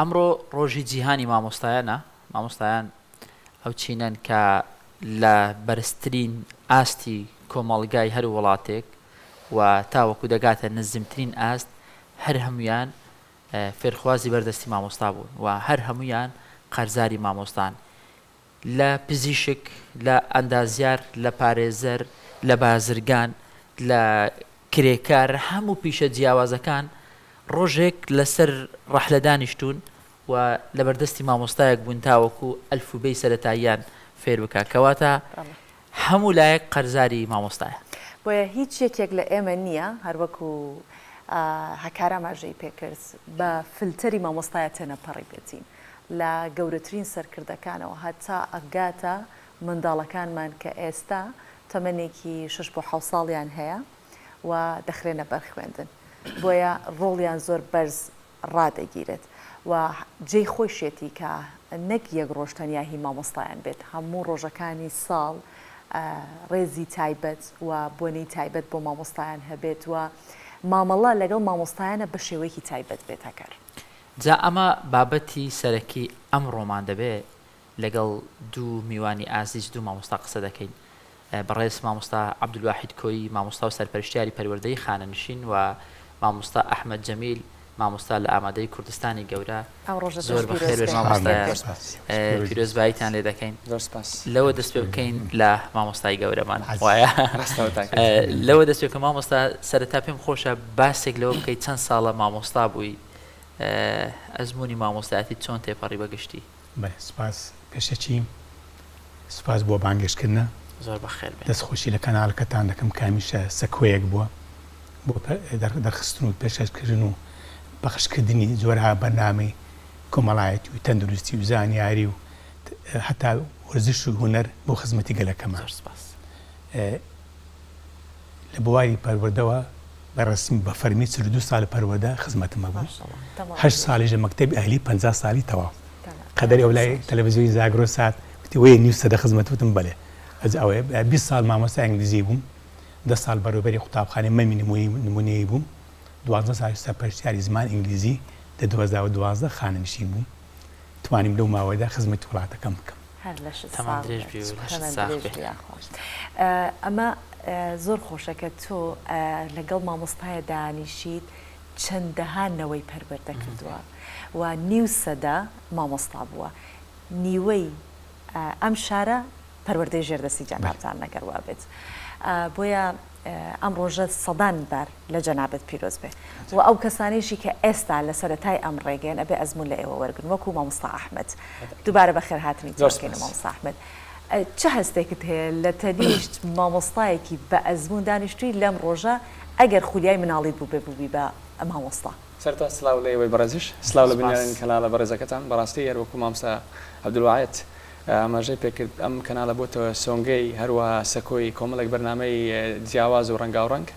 ئەمڕۆ ڕۆژی جیهانی مامۆستایانە مامۆستایان ئەو چینەن کە لە بەرزترین ئاستی کۆمەڵگای هەر وڵاتێک و تاوەکو دەگاتە نزمترین ئاست هەر هەمویان فێرخوازی بەردەستی مامۆستا بوون و هەر هەمویان قەرزاری مامۆستان لە پزیشک لە ئەندازیار لە پارێزەر لە بازرگان لە کرێکار هەموو پیشە جیاوازەکان ڕۆژێک لەسەر ڕەحلە دانیشتون و لە بەردەستی مامۆستایەک بوون تاوەکو ئەلفوبەی سەرەتاییان فێر بکە کەواتە هەموو لایەک قەرزاری مامۆستایە بۆیە هیچ یەکێک لە ئێمە نییە هەروەکو هەکارە ماژەی پێکرد بە فلتەری مامۆستایە تێنەپەڕی بێتین لە گەورەترین سەرکردەکانەوە هەتا ئەگاتە منداڵەکانمان کە ئێستا تەمەنێکی 6 بۆ 7 ساڵیان هەیە و دەخرێنە بەرخوێندن بۆیە ڕۆڵیان زۆر بەرز ڕادەگیرێت و جێی خۆشێتی کە نەک یەک ڕۆژتەنیا هی مامۆستایان بێت هەموو ڕۆژەکانی ساڵ ڕێزی تایبەت و بۆنەی تایبەت بۆ مامۆستایان هەبێت و مامەڵە لەگەڵ مامۆستایانە بە شێوەیەکی تایبەت بێت هەکار جا ئەمە بابەتی سەرەکی ئەم ڕۆمان دەبێت لەگەڵ دوو میوانی ئازیز دوو مامۆستا قسە دەکەین بەڕێز مامۆستا عەبدولواحید کۆیی مامۆستا و سەرپەرشتیاری پەروەردەی خانەنشین و مامۆستا ئەحمەد جەمیل مامۆستا لە ئامادەی کوردستانی گەورە زۆر بەخێر مامۆستا پیرۆزباییتان لێ دەکەین لەوە دەست پێ بکەین لە مامۆستای گەورەمان وایە لەوە دەست پێ بکە مامۆستا سەرەتا پێم خۆشە باسێک لەوە بکەیت چەند ساڵە مامۆستا بووی ئەزمموی مامۆستایەتی چۆن تێپەڕی بەگشتی سپاس کەشەچی سپاس بۆ بانگشتکردنە زۆر بەخێر دەستخۆشی لە کەناڵەکەتان دەکەم کامیشە سەکۆیەک بووە بۆ دەرخستن و پێشکردن و بەخشکردنی زۆرها بەرنامەی کۆمەڵایەتی و تەندروستی و زانیاری و هەتا وەرزش و هونەر بۆ خزمەتی گەلەکەمان لە بواری پەروەردەوە بەڕسمی بە فەرمی 32 ساڵ پەروەردە خزمەتمە بوو 8 ساڵیش لە مەکتەبی ئەهلی 50 ساڵی تەواو قەدەری ئەولای تەلەڤیزیۆنی زاگرۆ سات وتی وەیە نیو سەدە خزمەت وتم بەڵێ ئەز ئەوەیە 20 ساڵ مامۆستا ئینگلیزی بووم 10 ساڵ بەڕێوەبەری قوتابخانەی مەمی نمونەیی بووم 12 ساڵ سەرپەرشتیاری زمان ئینگلیزی لە 2012 خانەنشین بووم توانیم لەو ماوەیەدا خزمەتی وڵاتەکەم بکەم ئەمە زۆر خۆشەکە تۆ لەگەڵ مامۆستایە دانیشیت چەندەهانەوەی پەروەردە کردووە و نیو سەدە مامۆستا بووە نیوەی ئەم شارە پەروەردەی ژێردەستی جەنابتان نەگەڕوا بێت بۆیە ئەم ڕۆژە سەدان بار لە جەنابەت پیرۆز بێ و ئەو کەسانێکی کە ئێستا لە سەرەتای ئەم ڕێگەن ئەبێ ئەزمون لە ئێوە وەرگن وەکو مامۆستا ئەحمەد دووبارە بەخێر هاتنی جۆرکەین مامۆستا ئەحمەد چه هەستێکت هەیە لە تەنیشت مامۆستایەکی بە ئەزمون دانیشتووی لەم ڕۆژە ئەگەر خولیای مناڵیت بوو بێبووبی بە مامۆستا سەرتا سلااو لە ئێوەی بەڕێزش سلااو لە بنیارن کەناڵە بەڕێزەکەتان بەڕاستی هەروەکو مامۆستا عەبدولواحید ئاماژەی پێکرد ئەم کەناڵە بۆتەوە سۆنگەی هەروەها سەکۆی کۆمەڵێک بەرنامەی جیاواز و ڕەنگاوڕەنگ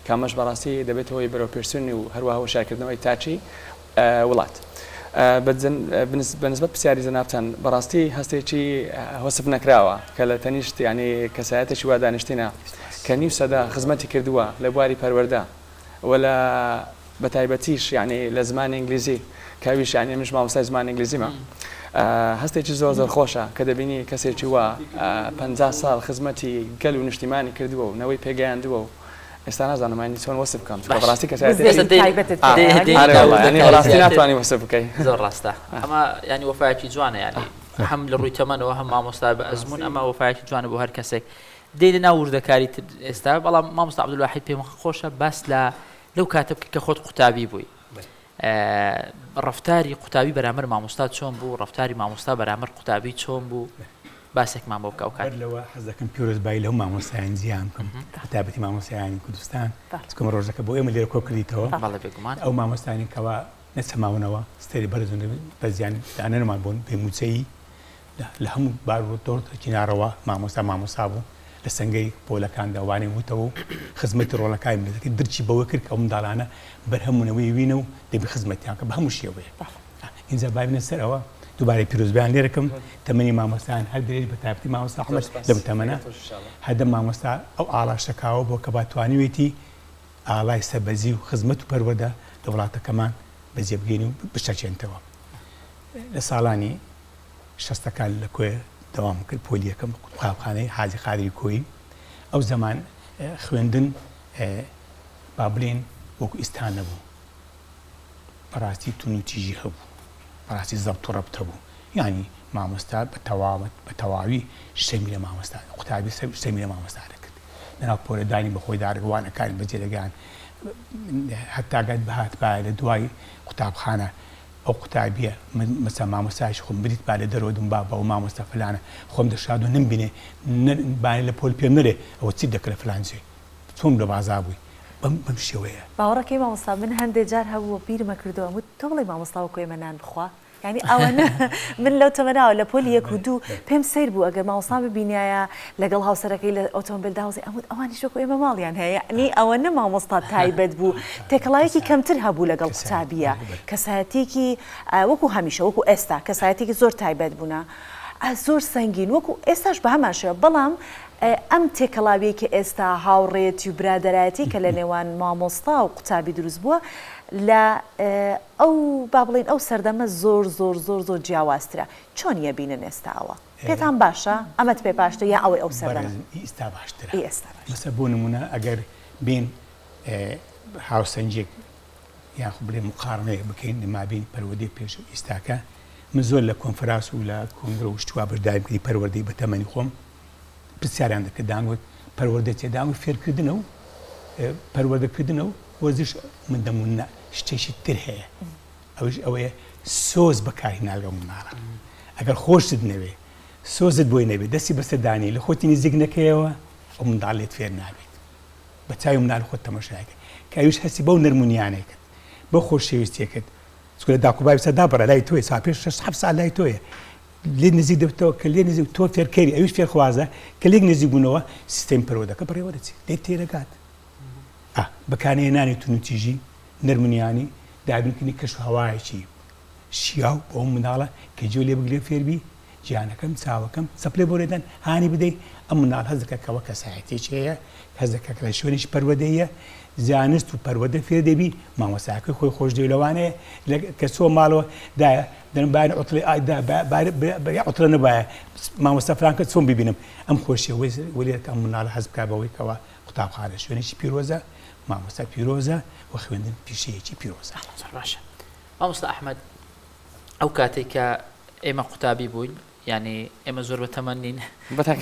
کامەش بەڕاستی دەبێتەوەی بەرەوپێشچوونی و هەروەها هۆشارکردنەوەی تاچی وڵات بەنسبەت پرسیاری جەنابتان بەڕاستی هەستێکی هۆسف نەکراوە کە لە تەنیشت یعنی کەسایەتێکی وا دانیشتینە کە نیو سەدا خزمەتی کردووە لە بواری پەروەردە و لە بەتایبەتیش یعنی لە زمانی ئینگلیزی کاویش یعنی منش مامۆستای زمانی ئینگلیزیمە هەستێکی زۆر زۆر خۆشە کە دەبینی کەسێکی وە 50 ساڵ خزمەتی گەل و نیشتیمانی کردووە و نەوەی پێگەیاندووە و ئێستا نازانمانی چۆن وەسف بکەم بەڕاستی کەسایەتی ناتوانانی وەسف بکەی زۆر ڕاستە ئەمە ینی وەفایەکی جوانە ینی هەم لە ڕووی تەمەنەوە هەم مامۆستا بە ئەزمون ئەمە وەفایەکی جوانە بۆ هەر کەسێک دێنە ناو وردەکاری ئێستا بەڵام مامۆستا عەبدولواحید پێم خۆشە باس لەو کاتە بکە کە خۆت قوتابی بووی ڕفتاری قوتابی بەرامبەر مامۆستا چۆن بوو ڕفتاری مامۆستا بەرامبەر قوتابی چۆن بوو باسێکمان بۆ بکە ئەو کات لەوە حەز دەکەم پیرۆزبایی لەو مامۆستایان زیان بکەم تابەتی مامۆستایانی کوردستان چکەم ڕۆژەکە بۆ ئێمە لێرە کۆکردیتەوە ئەو مامۆستانی کەوا نەچەماونەوە ستێری بەرزون بە زیان دانەرمان بوون پێموچەیی لە هەموو بار و تۆڕکی ناڕەوە مامۆستا بوو لە سنگەی پۆلەکان داوانێ وتەوە خزمەتی ڕۆڵەکانی ملەتەکە درچی بەوە کرد کە ئەو منداڵانە بەرهەمونەوەی وینە و دەبی خزمەتیان کە بە هەموو شێوەیە ئینجا با بینە سەرەوە دووبارەی پیرۆزبیان لێرەکەم تەمەنی مامۆستایان هەر درێژ بە تایبەتی مامۆستا ئەحمەد لەم تەمەنە هەدەم مامۆستا ئەو ئاڵاشەکاوە بۆ کە باتوانیوێتی ئاڵای سەربەرزی و خزمەت و پەروەردە لە وڵاتەکەمان بەجێبگەین و بشەچێنتەوە لە ساڵانی 60ەکان لە کوێ دەوام کرد پۆلیەکەم قوتابخانەی حاجی قادری کۆیی ئەو زەمان خوێندن با بڵێن وەکو ئیستا نەبوو بەڕاستی تون و تیژی هەبوو بەڕاستی زەبت و ڕەبتە بوو یعنی مامۆستا بە تەواوی شەمی لە مامۆستا قوتابی شەمی لە مامۆستا دەکرد لەناو پۆلەدانی بەخۆی داڕگوانەکانی بەجێلەگان هەتاگات بەهات با لە دوای قوتابخانە ئەو قوتابیە مەسە مامۆستایش خۆم بریت با لە دەرەوەدم با بەو مامۆستا فلانە خۆم دەشاد و نمبینێ بانێ لە پۆل پێم نەرێ ئەوە چی دەکرە فلانجێ چۆم لە بازا بووی بەم شێوەیە باوەڕەکەی مامۆستا من هەندێک جار هەبووە بیرمە کردەوە وت تۆ بڵێ مامۆستا وەکو ئێمە نان بخوا یعنی ئەوەنە من لەو تەمەناوە لە پۆلی 1 و 2 پێم سیر بوو ئەگەر مامۆستا ببینایە لەگەڵ هاوسەرەکەی لە ئۆتۆمبیل داوزی ئەوانیش وەکو ئێمە ماڵیان هەیە یعنی ئەوەنە مامۆستا تایبەت بوو تێکەڵایەکی کەمتر هەبوو لەگەڵ قوتابیە کەسایەتێکی وەکو هەمیشە وەکو ئێستا کەسایەتێکی زۆر تایبەت بوونە زۆر سەنگین وەکو ئێستاش بە هەمان شێوە بەڵام ئەم تێکەڵاویەکی ئێستا هاوڕێتی و برادەرایەتی کە لە نێوان مامۆستا و قوتابی دروست بووە لە ئەو با بڵێن ئەو سەردەمە زۆر زۆر زۆر زۆر جیاوازترە چۆن یەبینن ئێستاوە پێتان باشە ئەمەت پێ باشتر یا ئەوەی ئەو سەردەمە ئێستا باشترە ئێستا بۆ نمونە ئەگەر بین هاوسەنجێک یان خو بڵێ مقارنەیە بکەین لەمابین پەروەردەی پێش و ئێستاکە من زۆر لە کۆنفرانس و لە کۆنگرە و شتوا بەشداری کردی پەروەردەی بە تەمەنی خۆم پرسیاریان دەکرد دانگوت پەروەردە تێداوی فێرکردنە و پەروەردەکردنە و وەرزش من دەمونە شتێکی تر هەیە ئەوش ئەوەیە سۆز بەکاری ناگە مناڵە ئەگەر خۆشت نەوێ سۆزت بۆی نەبێت دەستی بەسەردانی لە خۆتی نزیک نەکەیەوە ئەو منداڵ لێت فێر نابێت بە چاوی مناڵ خۆت تەماشاکە کە ئەویش هەستی بەو نەرمونیانێکت بۆ خۆشەویستیەکەت چکە لە داکوبای سەدا بڕە لای تۆی سا پێش 6 ساڵ لای تۆیە لێ نزیک دەبێتەوە کە لێ نزیک تۆ فێرکەری ئەویش فێرخوازە کە لێک نزیک بوونەوە سیستەمی پەروەردەکە بەڕێوە دەچێت لێت تێرەگات بەکانهێنانی تونوتیژی نەرمونیانی دابینکردنی کەش و هەوایەکی شیاو بۆ ئەو مناڵە کە جێ لێ بگرێ فێربی گیانەکەم چاوەکەم سەپلێ بۆ لێدەن هانی بدەیت ئەم مناڵ هەز دەکەکەوە کەسایەتێکی هەیە هەز دەکەکە لە شوێنێکی پەروەردەیە زانست و پەروەردە فێر دەبی مامۆستاکەی خۆی خۆش دەوی لەوانەیە کە چۆ ماڵەوە دایە دەنبارە ئۆتڵی ئۆتڵە نەبایە مامۆستا فلان کە چۆن ببینم ئەم خۆشیە وەلێت ئەم مناڵە هەز بکا بەوەی کەەوە قوتابخانە شوێنێکی پیرۆزە مامۆستا پیرۆزە و خوێندن پیشەیەکی پیرۆزە باشە مامۆستا ئەحمەد ئەو کاتێک کە ئێمە قوتابی بووین یعنی ئێمە زۆر بەتەمەنین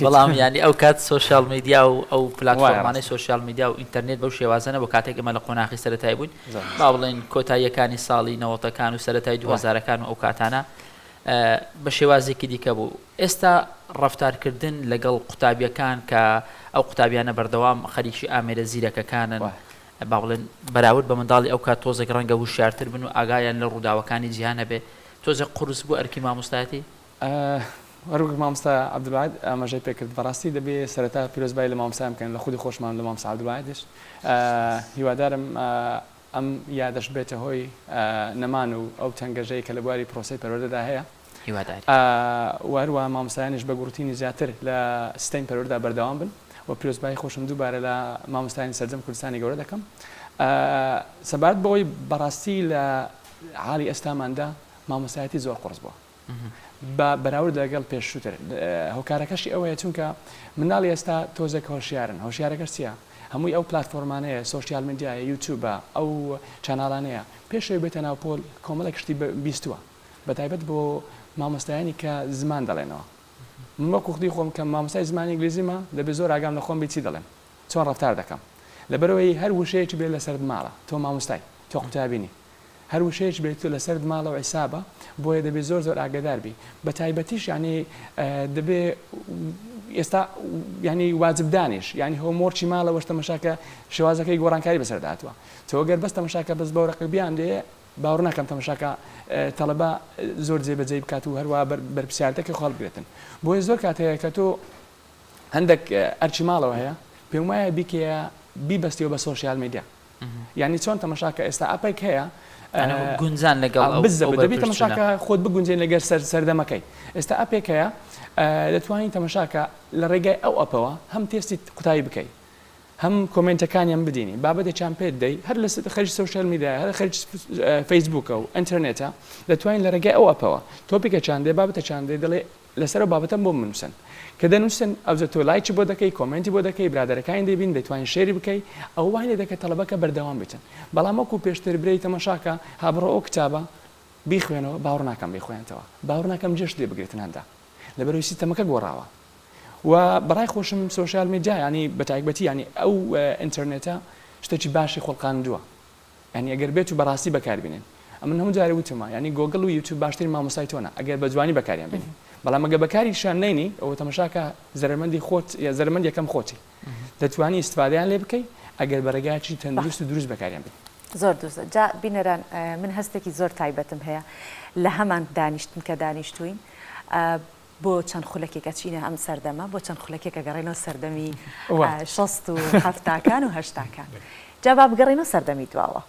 بەڵام ینی ئەو کات سوۆشیال میدیا و ئەو پلاتفۆرمانەی سوۆشیال میدیا و ئینتەرنێت بەو شێوازانە بۆ کاتێک ئەمە لە قۆناغی سەرەتایی بووین با بڵێن کۆتاییەکانی ساڵی 90ەکان و سەرەتای 2000ەکان و ئەو کاتانە بە شێوازێکی دیکە بوو ئێستا ڕەفتارکردن لەگەڵ قوتابیەکان کە ئەو قوتابیانە بەردەوام خەریکی ئامێرە زیرەکەکانن با بڵێن بەراورد بە منداڵی ئەو کات تۆزێک ڕەنگە وشارتر بن و ئاگایان لە ڕووداوەکانی جیهانە بێ تۆزێک قورس بوو ئەرکی مامۆستایەتی وەرگوک مامۆستا عەبدولواحید ئاماژەی پێکرد بەڕاستی دەبێت سەرەتا پیرۆزبایی لە مامۆستایان بکەن لە خودی خۆشمان لە مامۆستا عەبدولواحیدش هیوادارم ئەم یادەش بێتە هۆی نەمان و ئەو تەنگەژەی کە لە بواری پرۆسەی پەروەردەدا هەیە وهروە مامۆستایانیش بە گورتینی زیاتر لە سیستەمی پەروەردە بەردەوام بن و پیرۆزبایی خۆشم دووبارە لە مامۆستایانی سەرجەم کوردستانی گەورە دەکەم سەبارەت بەوەی بەڕاستی لە حاڵی ئێستاماندا مامۆستایەتی زۆر قورس بووە بەراورد لەگەڵ پێشووتر هۆکارەکەشی ئەوەیە چونکە مناڵی ئێستا تۆزێک هۆشیارن هۆشیارەکەش چییە هەمووی ئەو پلاتفۆرمانەیە سوۆشیال میدیایە یوتیوبە ئەو چاناڵانەیە پێشەوەی بێتە ناو پۆل کۆمەڵێک شتی بیستووە بەتایبەت بۆ مامۆستایانی کە زمان دەڵێنەوە من وەکو خودی خۆم کە مامۆستای زمانی ئینگلیزیمە دەبێت زۆر ئاگام لە خۆم بیچی دەڵێن چۆن ڕەفتار دەکەم لەبەرەوەی هەر وشەیەکی بێت لەسەر ماڵە تۆ مامۆستای تۆ قوتابینی هەر وشەیەک بێت لەسەر ماڵە و عیسابە بۆیە دەبێت زۆر زۆر ئاگادار بی بە تایبەتیش ینی دەبێت ئێستا ینی واجبدانیش ینی هۆمۆرچی ماڵەوەش تەماشاکە شێوازەکەی گۆڕانکاری بەسەرداتوە تۆ گەر بەس تەماشاکە بەس بە ڕقیبیان دێ باوەڕ ناکەم تەماشاکە تەڵەبە زۆر جێبەجێ بکات و هەروە بەرپرسیارەتەکە خەڵک بێتن بۆیە زۆر کات هەیە کە تۆ هەندێک ئەرچی ماڵەوە هەیە پێم وایە بیکەیە بیبەستیەوە بە سوۆشیال میدیا یعنی چۆن تەماشاکە ئێستا ئەپێک هەیە گونجان لەگەڵ دەبێت تەماشاکە خۆت بگونجێن لەگەر سەردەمەکەی ئێستا ئەپێک هەیە دەتوانین تەماشاکە لە ڕێگای ئەو ئەپەوە هەم تێستی قوتایی بکەیت هەم کۆمنتەکانیان بدینی بابەتێکیان پێت دەی هەر لە خەرج سوشال میدیا هەر خەرج فەیسبووکە و ئینتەرنێتە دەتوانین لە ڕێگای ئەو ئەپەوە تۆپیکەکیان دێ بابەتەکیان دێ دەڵێ لەسەر بابەتەم بۆ بنووسن کە دەنووسن ئەوزە تۆ لایکی بۆ دەکەی کۆمنتی بۆ دەکەی برادەرەکانی دەبین دەتوانین شێری بکەی ئەو وای لێ دەکە تەڵەبەکە بەردەوام بێتن بەڵام وەکو پێشتر برەی تەماشاکە هابڕۆ ئەو کتابە بیخوێنەوە باوەڕ ناکەم بخوێنێتەوە باوەڕ ناکەم جێش لێ بگرێتن هەندا لەبەرەوەی سیستەمەکە گۆڕاوە و بەڕای خۆشم سوشال میدیا ینی بە تایبەتی ینی ئەو ئینتەرنێتە شتێکی باشی خۆڵقاندووە ینی ئەگەر بێت و بەڕاستی بەکاربینێن ئەمن هەموو جارە وتمە ینی گۆگڵ و یوتیوب باشترین مامۆستای تۆنە ئەگەر بە جوانی بەکاریان بینی بەڵام ئەگە بەکاریشان نینی ئەوە تەماشاکە زەرمەندی خۆت یا زەرمەند یەکەم خۆتی دەتوانی ئیسفادەیان لێ بکەی ئەگەر بەرەگایکی تەندروست و دروست بەکاریان بێت زۆر دووسە جا بینەران من هەستێکی زۆر تایبەتم هەیە لە هەمان دانیشتن کە دانیشتوین بۆ چەند خولەکێکە چینە ئەم سەردەمە بۆ چەند خولەکێکە گەڕێنەوە سەردەمی 60 و 70کان و 80کان جا با بگەڕێنەوە سەردەمی دواوە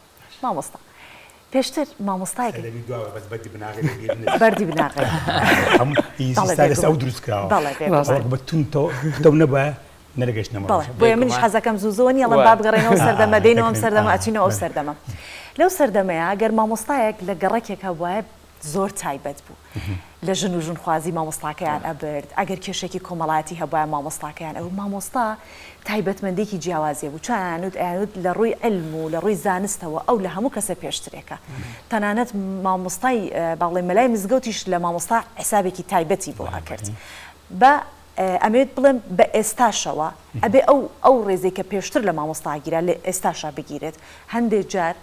مامۆستا پێشتر مامۆستایەک بەردی بناغێ ئەو دروستکراوە بەتون نەبە نەرگەشتنەوە بۆیە منیش حەزەکەم زوو نیە با بگەڕێنەوە سەردەمە دێنەوە ئەم سەردەمە ئەچینەوە ئەو سەردەمە لەو سەردەمەیە ئەگەر مامۆستایەک لە گەڕێکێکە وایە زۆر تایبەت بوو لە ژن و ژنخوازی مامۆستاکەیان ئەبرد ئەگەر کێشێکی کۆمەڵایەتی هەبووە مامۆستاکەیان ئەو مامۆستا تایبەتمەندێکی جیاوازیە بوو چیانوت ئەیانوت لە ڕووی علم و لە ڕووی زانستەوە ئەو لە هەموو کەسە پێشترێکە تەنانەت مامۆستای باڵێ مەلای مزگەوتیش لە مامۆستا حسابێکی تایبەتی بۆ ئەکرد بە ئەمێت بڵێم بە ئێستاشەوە ئەبێ ئەو ڕێزێک کە پێشتر لە مامۆستاگیرە لە ئێستاشا بگیرێت هەندێک جار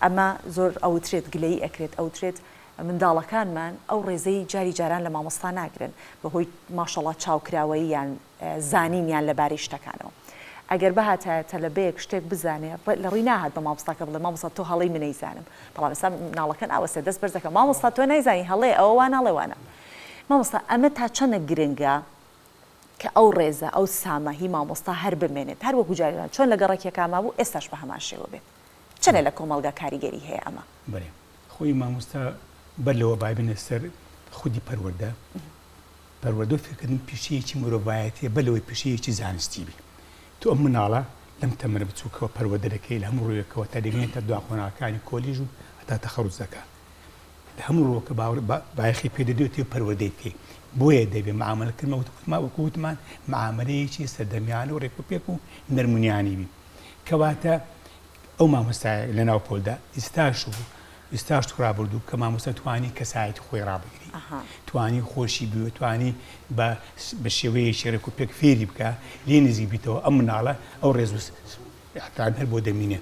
ئەمە زۆر ئەوترێت گلەی ئەکرێت ئەوترێت منداڵەکانمان ئەو ڕێزەی جاری جاران لە مامۆستا ناگرن بەهۆی ماشەڵڵا چاوکراوەی یان زانینیان لەبارەی شتەکانەوە ئەگەر بەهاتایەتە لە بەیەک شتێک بزانێ لە ڕووی ناهات بە مامۆستاکە بڵێ مامۆستا تۆ هەڵەی من نەیزانم بەڵام ئێستا مناڵەکان ئاوەسێ دەست بەرز دەکەن مامۆستا تۆ نەیزانی هەڵێ ئەوە ناڵێوانە مامۆستا ئەمە تا چەندە گرنگە کە ئەو ڕێزە ئەو سامە هی مامۆستا هەر بمێنێت هەر وەکو جاریان چۆن لە گەڕێکێکاما بوو ئێستاش بە هەمان شێوە بێت چەنێ لە کۆمەڵگا کاریگەری هەیە ئەمە بەێ خۆی مامۆستا بەر لەوە بای بنە سەر خودی پەروەردە پەروەردە فکردن پیشەیەکی مرۆڤایەتیە بەلەوەی پیشەیەکی زانستی بی تۆ ئەم مناڵە لەم تەمەنە بچووکەوە پەروەردە دەکەی لە هەموو ڕوویەکەوە تا دەگەێنێتە دوا خۆناکانی کۆلیژ و هەتا تەخەڕوزەکە لە هەموو ڕۆکە بایەخی پێدەدێت پەروەردەی بکەی بۆیە دەبێت معاملەکردمەوە وەکووتمان معاملەیەکی سەردەمیانە و ڕێکوپێک و نەرمونیانی بی کەواتە ئەو مامۆستایە لە ناو پۆلدا ئێستاش ڕابردوو کە مامۆستا توانی کەسایەتی خۆی ڕابگری توانی خۆشی بووە توانی بە شێوەیەکی ڕێکوپێک فێری بکە لێ نزیک بیتەوە ئەم مناڵە ئەو ڕێز هەر بۆ دەمینێ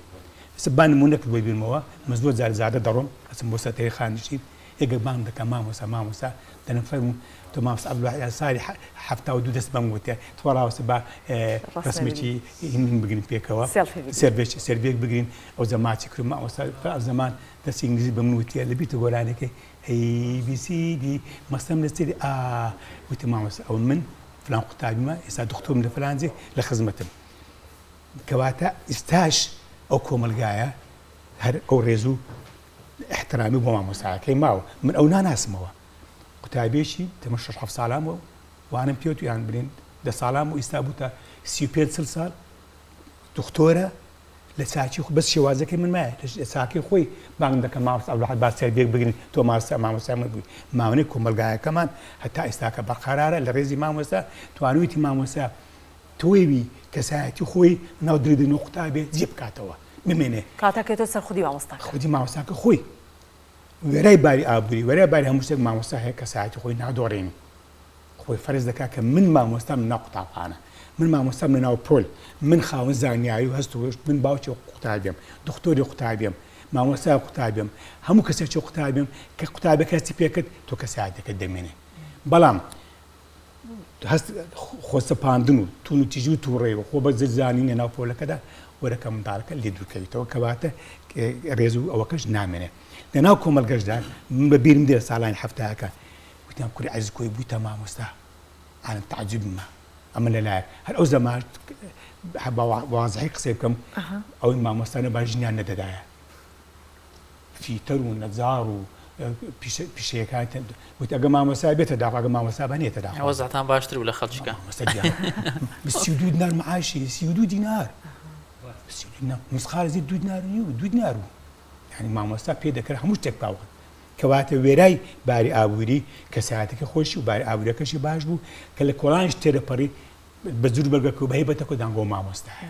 با نمونەک بۆی بینمەوە من زۆر جار زیادە دەڕۆم ئەچم بۆ سەتەری خانشین ئێگە بام دەکەم مامۆستا دەنم فەرموو تۆ مامۆستا عەبدوڵڵاه ساڵی 72 دەست بەم وتە تۆ ڕاوەسە بە ڕسمێکی هین بگرین پێکەوە سێرڤێک بگرین ئەو زەماتی کرد مامۆستا ئەو زەمان دەستی ئینگلیزی بە من وتیە لە بیتە گۆرانێکی ABC مەستەم لەسێری وتی مامۆستا ئەو من فلان قوتابیمە ئێستا دکتۆرم لە فلانجێ لە خزمەتم کەواتە ئێستاش ئەو کۆمەلگایە هەر ئەو ڕێز و احترامی بۆ مامۆستاکەی ماوە من ئەو ناناسمەوە قوتابێکی تەمە 6 ساڵامەوە وانم پێوت یان برین 10 ساڵام و ئێستا بووتە 35 ساڵ دکتۆرە لە چاکی بەس شێوازەکەی من مایە لە چاکی خۆی بانگ دەکەم مامۆستا عەبدوڵڵاه با سێرڤێک بگرین تۆ مامۆستا من بووی ماوەی کۆمەلگایەکەمان هەتا ئێستاکە بەقەرارە لە ڕێزی مامۆستا توانویتی مامۆستا تۆیوی کەسایەتی خۆی ناو درێدن و قوتابێ جێ بکاتەوە بمێنێ کاتەکەێتە سەر خودی مامۆستاکە خودی مامۆستاکە خۆی وێرای باری ئابووری وەرای باری هەموو شتێک مامۆستا هەیە کەسایەتی خۆی نادۆڕێنی خۆی فەرز دەکات کە من مامۆستام لە ناو قوتابخانە من مامۆستام لە ناو پۆل من خاوەن زانیاری و هەست و من باوکی قوتابیم دکتۆری قوتابیم مامۆستای قوتابیم هەموو کەسێکی قوتابیم کە قوتابەکە هەستی پێکرد تۆ کەسایەتەکەت دەمێنێ بەڵام خۆسەپاندن و تون و تیژی و تووڕێەوە خۆ بە زانینە ناو پۆلەکەدا وەرەکە منداڵەکە لێ دوورکەویتەوە کەواتە ڕێز و ئەوەکەش نامێنێ لە ناو کۆمەلگەشدا من بە بیرم دێ ساڵانی هەفتەیەەکە وتیان کوری عەزیز کۆی بوویتە مامۆستا عالم تعجبمە ئەمە لەلایەک هەر ئەو زەمان وازحی قسێ بکەم ئەوەی مامۆستانە با ژنیان نەدەدایە فیتەر و نەجار و پیشەکان وت ئەگە مامۆستا بێتە داخ ئەگە مامۆستا بێتە داخ وەزعتان باشتر و لە خەڵکیەکە 32 دینار معاشی 32 دینار مسخارزی 2 دینار و 2 دینار و یعنی مامۆستا پێ دەکرد هەموو شتێک باوە کەواتە وێرای باری ئابووری کەسایەتەکە خۆشی و باری ئابووریەکەشی باش بوو کە لە کۆڵانش تێرەپەڕی بە جوور بەرگەکە و بە هەیبەتەکە دانگۆ مامۆستایە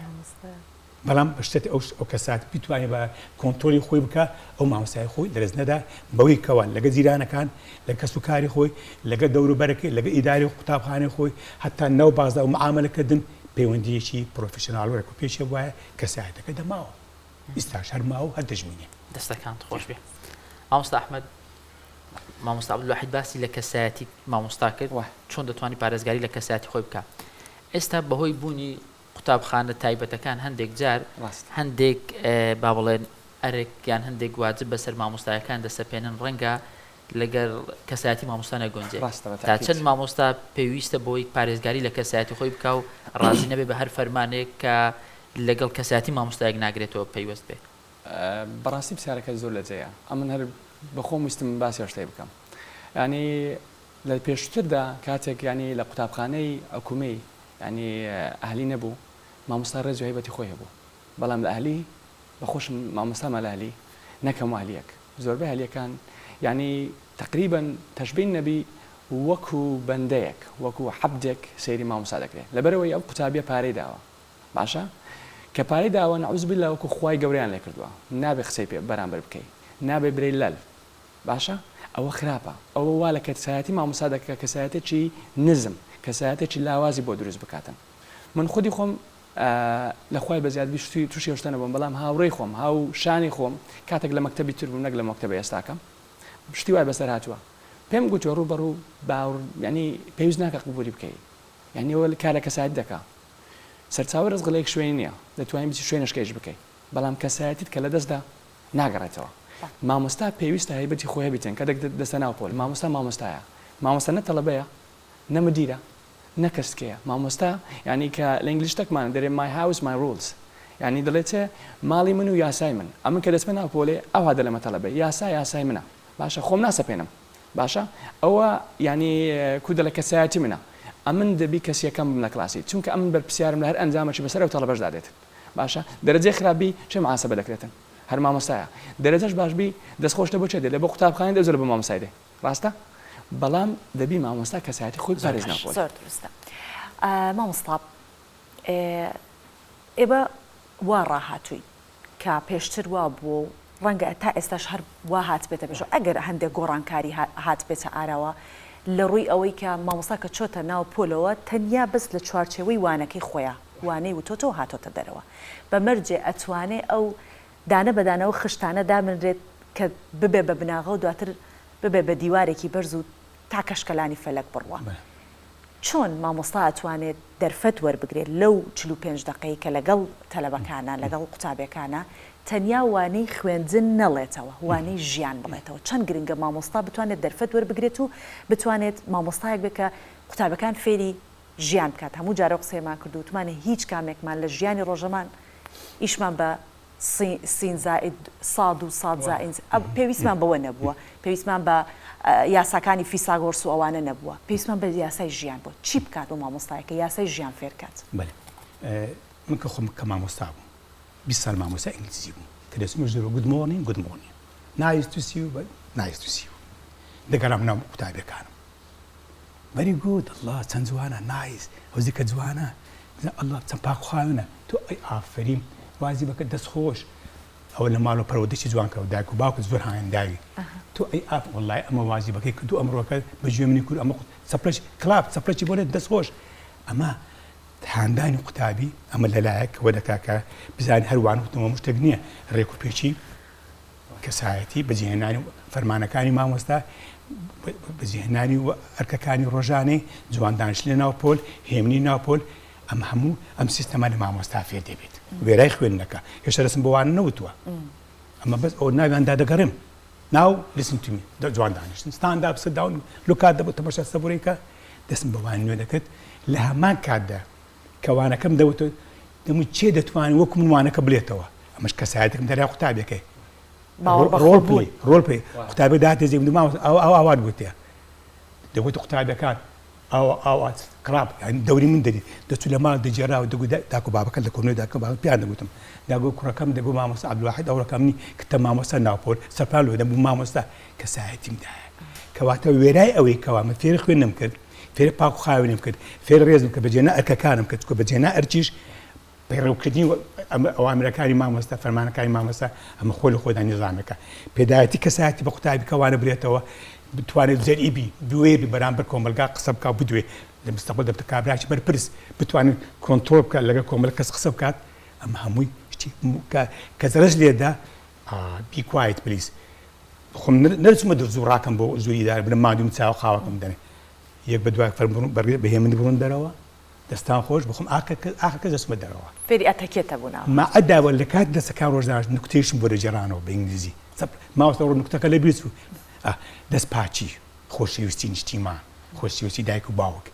بەڵام شتێت ئەو کەسات بتوانێت بە کۆنتۆلی خۆی بکە ئەو مامۆستای خۆی دەرز نەدا بەوەی کەوان لەگە جیرانەکان لە کەس و کاری خۆی لەگە دەوروبەرەکەی لەگە ئیداری قوتابخانەی خۆی هەتا نەو بازدا و معاملەکردن پەیوەندیەکی پرۆفیشنال و ڕێکوپێکی وایە کەسایەتەکە دەماوە ئێستاش هەر ماوە هەر دەژمینێ دەستەکان خۆش بێ مامۆستا ئەحمەد مامۆستا عەبدولواحید باسی لە کەسایەتی مامۆستا کرد چۆن دەتوانانی پارێزگاری لە کەسایەتی خۆی بکە ئێستا بەهۆی بوونی قوتابخانە تایبەتەکان هەندێک جار هەندێک با بڵێن ئەرێک یان هەندێک واجب بەسەر مامۆستایەکان دەسەپێنن ڕەنگە لەگەر کەسایەتی مامۆستا نەگۆنجێ تا چەند مامۆستا پێویستە بۆی پارێزگاری لە کەسایەتی خۆی بکە و ڕازی نەبێ بە هەر فەرمانێک کە لەگەڵ کەسایەتی مامۆستایەک ناگرێتەوە پەیوەست بێت بەڕاستی پرسیارەکە زۆر لەجێیە ئەمن هەر بەخۆم ویستم باسی شتێک بکەم ینی لە پێشتردا کاتێک ینی لە قوتابخانەی حکوومەی ینی ئەهلی نەبوو مامۆستا ڕێز و هەیبەتی خۆی هەبوو بەڵام لە ئەهلی بەخۆشم مامۆستامان لە ئەهلی نەکەم ئەهلیەک زۆربەی ئەهلیەکان ینی تقریبا تەشبیه نەبی وەکو بەندەیەک وەکو حەبدێک سەیری مامۆستا دەکرێت لەبەرەوەی ئەو قوتابیە پارەی داوە باشە کە پارەی داوە نەعوذ بالله وەکو خوای گەورەیان لێ کردووە نابێ قسەی پێ بەرامبەر بکەی نابێ برەی لەل باشە ئەوە خراپە ئەوە وا لە کەسایەتی مامۆستا دەکە کەسایەتێکی نزم کەسایەتێکی لاوازی بۆ دروست بکاتن من خودی خۆم لە خوای بەزیادبی تووشی هێشتە نەبووم بەڵام هاوڕێی خۆم هاو شانی خۆم کاتێک لە مەکتەبی تر بووم نەک لە مەکتەبە ئێستاکەم شتی وای بەسەر هاتووە پێم گوتوە ڕووبەڕوو باوڕ ینی پێویست ناکە قبولی بکەی یعنی ئەوە کار لە کەسایەت دەکا سەرچاوی ڕزگڵەیەک شوێنی نییە دەتوانین بچی شوێنەشکەیش بکەی بەڵام کەسایەتیت کە لە دەستدا ناگەڕێتەوە مامۆستا پێویستە هەیبەتی خۆی هەبیتن کە دەستە ناو پۆل مامۆستا مامۆستایە مامۆستا نە تەڵەبەیە نە مدیرە نە کەسکەیە مامۆستا ینی کە لە ئینگلیشتەکمان دەرێ my house my rules ینی دەڵێتێ ماڵی من و یاسای من ئەمن کە دەچمە ناو پۆلێ ئەو هادە لەمە تەڵەبێ یاسای منە باشە خۆم ناسەپێنم باشە ئەوە ینی کودە لە کەسایەتی منە ئەمن دەبی کەسیەکەم بم لە کلاسی چونکە ئەمن بەرپرسیارم لە هەر ئەنجامەی بەسەر ئەو تەڵەبەشدا دێت باشە دەرەجەی خراپبی چه محاسبە دەکرێتن هەر مامۆستایە دەرەجەش باشبی دەستخۆشتە بۆ چێ دێ لە بۆ قوتابخانەی دەزۆر بە مامۆستای دێ ڕاستە بەڵام دەبی مامۆستا کەسایەتی خۆی پارێز ناکۆ زۆر دروستە مامۆستا ئێبە وا ڕاهاتووی کە پێشتر وا بوو ڕەنگە تا ئێستاش هەر وا هات بێتە پێش ئەگەر هەندێک گۆڕانکاری هات بێتە ئاراوە لە ڕووی ئەوەی کە مامۆستا کە چۆتە ناو پۆلەوە تەنیا بەس لە چوارچێوەی وانەکەی خۆیان وانەی وتۆتەوە هاتۆتە دەرەوە بەمەرجێ ئەتوانێ ئەو دانە بەدانەوە خشتانە دامنرێت کە ببێ بە بناغە و دواتر ببێ بە دیوارێکی بەرز و تا کەشکەلانی فەلەک بڕوە چۆن مامۆستا ئەتوانێت دەرفەت وەربگرێت لەو 45 دقەی کە لەگەڵ تەلەبەکانە لەگەڵ قوتابەکانە تەنیا وانەی خوێندن نەڵێتەوە وانەی ژیان بڵێتەوە چەند گرنگە مامۆستا بتوانێت دەرفەت وەربگرێت و بتوانێت مامۆستایەک بکە قوتابەکان فێری ژیان بکات هەموو جارە قسەیمان کرد و توانێت هیچ کامێکمان لە ژیانی ڕۆژەمان ئیشمان بە سین زائد ساد و ساد زائد پێویستمان بەوە نەبووە پێویستمان بە یاساکانی فیساگۆرس و ئەوانە نەبووە پێویستمان بە یاسای ژیان بۆ چی بکات و مامۆستایەکە یاسای ژیان فێرکات من کە خۆم کە مامۆستا بووم 20 سال مامۆستا ئینگلیزی بووم کە دەچمە ژێرەوە گود مۆرنینگ nice to see you nice to see you دەگەڕام ناو قوتابیەکانم very good الله چەند جوانە nice هەوزی کە جوانە الله چەند پاکخواوێنە تۆ ئەی ئافرین وازی بکە دەستخۆش ئەوە لە ماڵ و پەروەردەی جوان کە دایک و باوکت زۆر هاوێنداوی تۆ ئەی ئاف وەڵڵای ئەمە وازی بەکەی کە تۆ ئەمڕۆکە بەگوێ منی کورد ئەمە چەپڵەش کلاب چەپڵەکی بۆ دەستخۆش ئەمە هاندانی قوتابی ئەمە لەلایەک ئەوە دەکا کە بزانین هەروان وتمەوە شتێک نییە ڕێک و پێچی کەسایەتی بەجێهێنانی فەرمانەکانی مامۆستا بەجێهێنانی و ئەرکەکانی ڕۆژانەی جوان دانیشتنی ناو پۆل هێمنی ناو پۆل ئەم هەموو ئەم سیستەمە لە مامۆستا فێر دەبێت وێرای خوێندنەکە هێشتا دەستم بۆوان نەوتووە ئەمە بەس ئەو ناویاندا دەگەڕم ناو listen to me جوان دانیشتن stand up sit down لوکات دەبێت تەماشا سەبوورەیەکە دەستم بەوان نوێ دەکرد لە هەمان کاتدا کەوانەکەم دەوتە دەمووی چێ دەتوانین وەکو منوانەکە بڵێتەوە ئەمەش کەسایەتێکم دەریا قوتابەکەی ڕۆڵ پێ قوتابێ داهاتێ ما ئەو ئاوات گوتێ دەگوت قوتابەکان ئەو قراپ دەوری من دەری دەچوو لە ماڵ دەجێراوە دەگوت داکو بابەکە لە کۆنۆی داکە بابە پیان دەگوتم داگو کوڕەکەم دەگو مامۆستا عەبدولواحید ئەوڕەکەمنی کە مامۆستا ناوپۆل سەرپال لۆ دەبوو مامۆستا کەسایەتیمدایە کەواتە وێرای ئەوەی کەوا من فێری خوێندنم کرد فێری پاک و خاوێنم کرد فێری ڕێزم کە بەجێنا ئەرکەکانم کرد کە بەجێنا ئەرچیش پەیڕەوکردنی ئەوامرەکانی مامۆستا فەرمانەکانی مامۆستا ئەمە خۆی لە خۆدا نیزامەکە پێدایەتی کەسایەتی بە قوتابی کەوانە برێتەوە بتوانێت زەرئیبی دوێبی بەرامبەر کۆمەلگا قسە بکە بدوێ لە مستەقبل دەبتە کابراکی بەرپرس بتوانێت کۆنتڕۆڵ بکات لەگەڵ کۆمەڵ کەس قسە بکات ئەمە هەمووی کە زەرش لێدا بی کوایت پلیس خۆم نەچمە دەرزوو ڕاکەم بۆ زووی ئیدارە بنە مادوم چاو خاوەکەم دەنێ یەک بە دوای بەهێمن بڕۆن دەرەوە دەستان خۆش بخۆم ئاخەکە دەستمە دەرەوە فێری ئەتەکێتە بوونەوە ما ئەداوە لە کات دەستەکان ڕۆژداش نوکتێشم بۆ دەجێڕانەوە بە ئینگلیزی ماوەستە ڕۆ نوکتەکە لە بیست دەست پاچی خۆشەویستی نیشتیمان خۆشەویستی دایک و باوک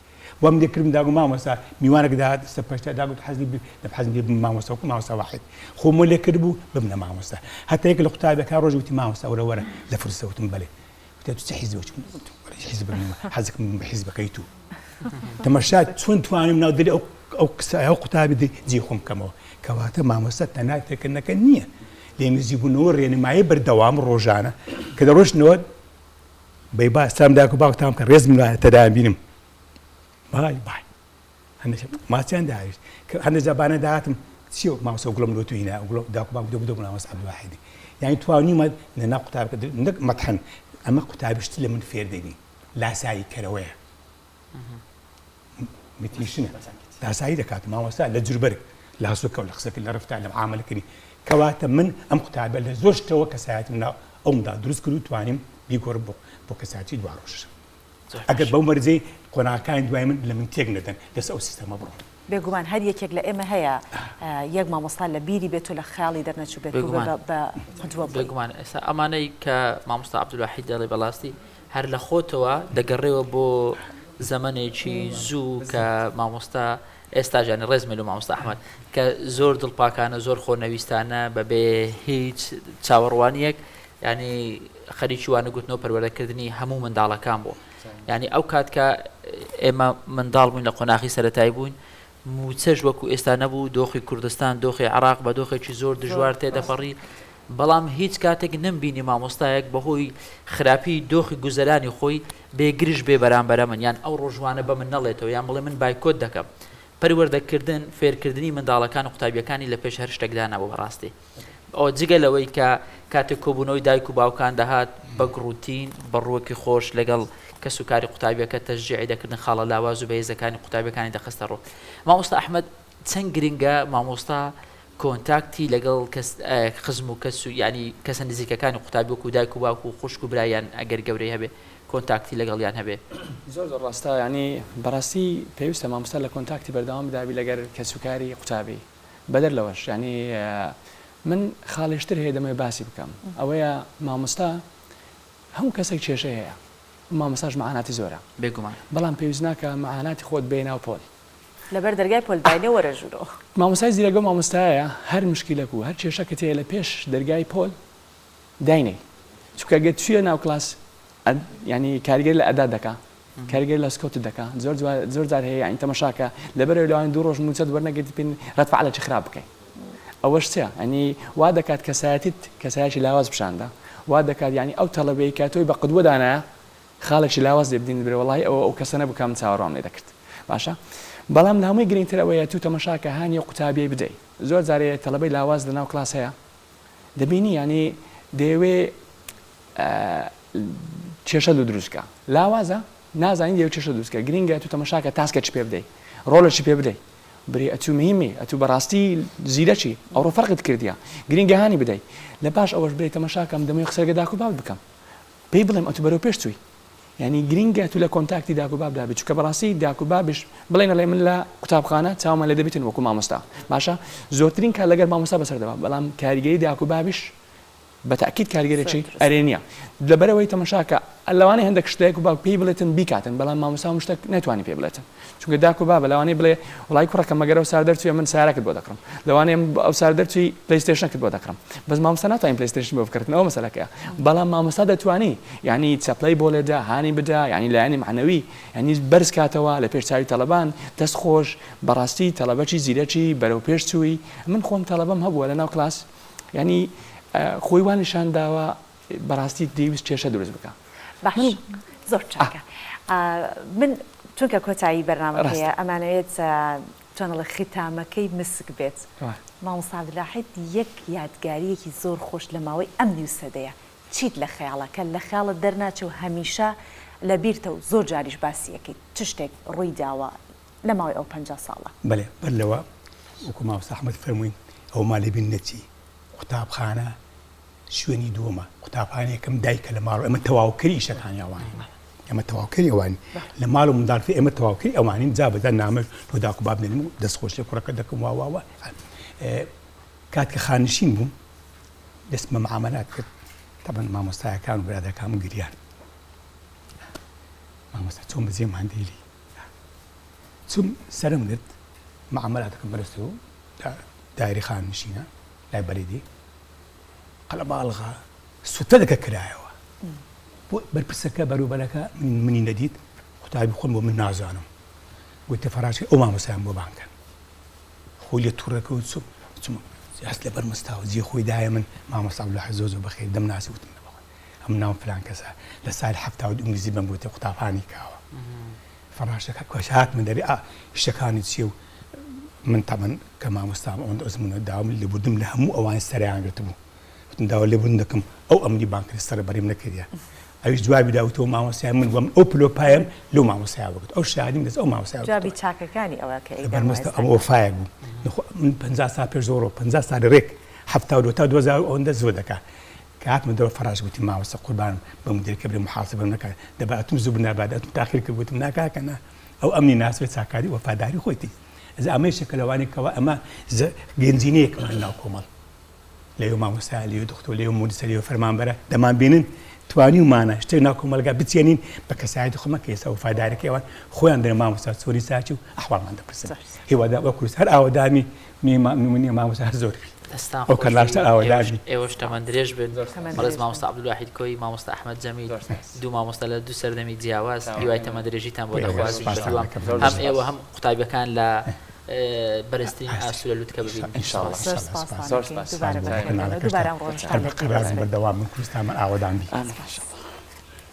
وام دەکردم داگو مامۆستا میوانێک داهات سەرپەرشتە داگوت حەزی بم مامۆستا وەکو مامۆستا واحید خۆم لێ کرد بوو ببنە مامۆستا هەتا یەک لە قوتابەکە ڕۆژ وتی مامۆستا وەرە لە فرسە وتم بەڵێ وتە تو چ حیزبەوە حیزب حەزەکەم بە حیزبەکەی تو تەماشا چۆن توانم ناو دڵی ئەو قوتابی جێ خۆم بکەمەوە کەواتە مامۆستا تەنها تێکردنەکە نییە لێنزیبوونەوە ڕێنمایی بەردەوام ڕۆژانە کە دەڕۆشتنەوە بەی با سام داک و باوکتان کە ڕێزم وایە تەدایان بینم بای ماچیان داویست کە هەندێک زەبانە داهاتم چی مامۆستا گوڵم لۆ توینە داک و باوک دەبوو مامۆستا عەبدولواحیدی یعنی توانیمە لەناو قوتابەکە نەک مەتحەن ئەمە قوتابیشت لە من فێر دەبی لاسایی کەرەوەیە متیشنە لاسایی دەکات مامۆستا لە جوربەرگ لە هەسوکە و لە قسەکە لە ڕفتار لە معاملەکردنی کەواتە من ئەم قوتابە لە زۆر شتەوە کەسایەتم ناو ئەومدا دروست کرد و توانیم بیگۆڕم بۆ کەساتی دواڕۆژ ئەگەر بەو مەرجەی قۆناغەکانی دوای من لە من تێک نەدەن لەسەر ئەو سیستەمە بڕۆن بێگومان هەر یەکێک لە ئێمە هەیە یەک مامۆستا لە بیری بێت و لە خەیاڵی دەرنەچوو بێت بە قودوە بێگومان ئێستا ئەمانەی کە مامۆستا عەبدولواحید دەڵێ بەڵاستی هەر لە خۆتەوە دەگەڕێەوە بۆ زەمانێکی زوو کە مامۆستا ئێستا ژیانی ڕێزمێن و مامۆستا ئەحمەد کە زۆر دڵپاکانە زۆر خۆنەویستانە بەبێ هیچ چاوەڕوانیەک ینی خەریکی وانە گوتنەوە پەروەردەکردنی هەموو منداڵەکان بوو ینی ئەو کات کە ئێمە منداڵ بووین لە قۆناغی سەرەتایی بووین موچەش وەکو ئێستا نەبوو دۆخی کوردستان دۆخی عێراق بە دۆخێکی زۆر دژوار تێدەپەڕی بەڵام هیچ کاتێک نمبینی مامۆستایەک بەهۆی خراپی دۆخی گوزەرانی خۆی بێگرش بێ بەرامبەرە من یان ئەو ڕۆژوانە بە من نەڵێتەوە یان بڵێ من بایکۆت دەکەم پەروەردەکردن فێرکردنی منداڵەکان و قوتابیەکانی لە پێش هەر شتێکدانەوە بەڕاستی ئەو جگە لەوەی کە کاتێک کۆبوونەوەی دایک و باوکان دەهات بە گڕوتین بەڕووەکی خۆش لەگەڵ کەس و کاری قوتابیەکە تەشجیعی دەکردن خاڵە لاواز و بەهێزەکانی قوتابیەکانی دەخستە ڕۆ مامۆستا ئەحمەد چەند گرنگە مامۆستا کۆنتاکتی لەگەڵ خزم و کەس و ینی کەسە نزیکەکانی قوتابی وەکو دایک و باوک و خوشک و برایان ئەگەر گەورەی هەبێ کۆنتاکتی لەگەڵیان هەبێ زۆر ڕاستە ینی بەڕاستی پێویستە مامۆستا لە کۆنتاکتی بەردەوام بدابی لەگەر کەسوکاری قوتابی بەدەر لەوەش ینی من خاڵێشتر هەیە دەمەوێت باسی بکەم ئەوەیە مامۆستا هەموو کەسێک کێشەی هەیە مامۆستاش مەعاناتی زۆرە بێگومان بەڵام پێویست ناکە مەعاناتی خۆت بێناو پۆل لەبەر دەرگای پۆلداینێ وەرەژورەوە مامۆستای زیرەگە مامۆستایە هەر مشکلەک و هەر کێشەکەت هەیە لە پێش دەرگای پۆل داینێ چونکە گەت توێ ناو کلاس ینی کاریگەر لە ئەدا دەکا کاریگەر لە سکۆت دەکا زۆر جار هەیە ئەین تەماشاکە لەبەرەوەی لەوان دوو ڕۆژ موچەت وەرنەگەیت پێ ڕەتفعالێکی خراپ بکەیت ئەوەش چیە ئەنی وا دەکات کەسایەتیت کەسایەکی لاواز پیشاندا وا دەکات ینی ئەو تەڵەبەیە کە تۆی بە قودوە دانایە خاڵێکی لاواز لێ بدین بێ وەڵای ئەو کەسە نەبووکەم چاوەڕوان لێ دەکرد باشە بەڵام لە هەمووی گرنگتر ئەوەیە تو تەماشاکە هانی قوتابیەی بدەیت زۆر جارێ تەڵەبەی لاواز لە ناو کلاس هەیە دەبینی ینی دەیەوێ کێشە دروستکە لاوازە نازانین دەیەوێت کێشە دروستکە گرنگە تو تەماشاکە تاسکێکی پێ بدەیت ڕۆڵێکی پێ بدەیت برێ ئەتو مهمی ئەتو بەڕاستی زیرەچی ئەوڕۆ فەرقت کردیە گرنگە هانی بدەیت لە پاش ئەوەش برێت تەماشاکەم دەمەوێت قسەرگە داک و باب بکەم پێی بڵێم ئەتو بەرەو پێش چووی ینی گرنگە تو لە کۆنتاکتی داک و بابدا بێت چونکە بەڕاستی داک و بابش بڵێنە لێ من لە قوتابخانە چاومان لێ دەبێتن وەکو مامۆستا باشە زۆرترین کار لەگەر مامۆستا بەسەر دەبا بەڵام کاریگەری داک و بابش بەتاکید کارگەرێکی ئەرێنیە لەبەرەوەی تەماشاکە لەوانەیە هەندێک شتێک و باو پێی بڵێتن بیکاتن بەڵام مامۆستا شتێک ناتوانانی پێ بڵێتن چونکە داک و با بەلەوانەیە بڵێ وڵای کوڕەکە مەگەرە و سار دەرچوێ من سارەکەت بۆ دەکڕم لەوانەیە ئەو سار دەرچوی پلیستیشنەکەت بۆ دەکڕم بەس مامۆستا ناتوانین پلیستیشن بۆ بکردنەوە مەسەلەکەیە بەڵام مامۆستا دەتوانی یعنی چەپلەی بۆ لێدا هانی بدا یعنی لایەنی معنەوی یعنی بەرز کاتەوە لە پێش چاوی تەلەبان دەست خۆش بەڕاستی تەلەبەکی زیرەکی بەرەو پێش چووی من خۆم تەلەبەم هەبووە لە ناو کلاس یعنی خۆی وان نیشان داوە بەڕاستی دەیویست کێشە دروست بکە باش زۆر چاکە من چونکە کۆتایی بەرنامەکەیە ئەمانەوێت چۆنڵە ختامەکەی مسک بێت مامۆستا عەبدوڵواحید یەک یادگاریەکی زۆر خۆش لە ماوەی ئەم نیوسەدەیە چیت لە خەیاڵەکە لە خەیاڵت دەرناچێ و هەمیشە لە بیرتە و زۆر جاریش باسیەکەی چ شتێک ڕووی داوە لە ماوەی ئەو 50 ساڵە بەڵێ بەر لەوە وەکو مامۆستا ئەحمەد فەرمووین ئەو ماڵی بینەتی قوتابخانە شوێنی دووەمە قوتابخانەیەکەم دایکە لە ماڵ ئەمە تەواوکەری ئیشەکانی ئەوانی ئەمە تەواوکەری ئەوانی لە ماڵ و منداڵفی ئێمە تەواوکەری ئەوانین جا بەدا نامە بۆ داک و باب نێنم و دەستخۆش لێ کوڕەکە دەکەم واواوە کاتکە خانشین بووم دەستمە معاملات کرد طبعا مامۆستایەکان و برادەکان گریان مامۆستا چۆن بەجێم هەندێلی چوم سەرم درد معاملاتەکەم بەرزەوە دایری خانشینە لای بەریدی قەڵە باڵغا سوتە دەکە کرایەوە بۆ بەرپرسەکە بەروبەرەکە منی نەدیت قوتابی خۆم بۆ من نازانم گوتە فەراشی ئەو مامۆستایان بۆ بانکەن خۆی لێ تووڕەکە و چوم هەست لە بەرمەستاوە جێ خۆی دایە من مامۆستا عەبدوڵواحید زۆر بەخێر دەمناسی وتم ئەم ناو فلان کەسە لە ساڵی 70 ئینگلیزی بەم گوتە قوتابخانەی کاوە فەراشەکە کۆش هات من دەری شتەکانی چییە و من تەمەن کە مامۆستام ئەوەندە ئەزمونە داوام لێبوردم لە هەموو ئەوان سەریان گرتبوو وتم داوا لێبوردن دەکەم ئەو ئەمنی بانکری سەر بەریم نەکردیە ئەویش جوابی داوتەوە مامۆستای من وەم ئەو پلۆپایم لەو مامۆستایە بگوت ئەو شادیم دەست ئەو مامۆستای جوابی چاکەکانی ئەوە کە بەرمەستە ئەم ئۆفایە بوو من 50 سال پێش زۆرەوە 50 ساڵی ڕێک 72 تا 2000 ئەوەندە زۆر دەکات كات من دور فراش قلت ما وسق قربان بمدير كبر محاسبه نكا دبعتم زبنا بعد تاخير قلت نكا كنا او امني ناس بتساكادي وفاداري خويتي اذا امي شكلواني كوا اما جنزينيك من كومل ليوم ما مسالي دكتور ليوم مدسلي فرمان برا دمان بينن تواني ومانا اشترينا كومل بتسينين بكساعد خما كيسا وفاداري كيوان خويا عندنا ما مسال سوري ساتشو احوال ما عندك هو دا وكروس هر او دامي من ما مسال زوري او كلاش الاوداجي ايوش تمن دريج بن مرز مامۆستا عەبدوڵواحید کۆی مامۆستا ئەحمەد جەمیل دوو مامۆستا لە دوو سەردەمی جیاواز هیوای تەمەن درێژیتان بۆ دەخوازی هەم ئێوە هەم قوتابیەکان لە بەرزترین ئاسوورە لوتکە ببین انشاءالله دووبارە ڕۆژ بەردەوام من کوردستان ئاوادان بی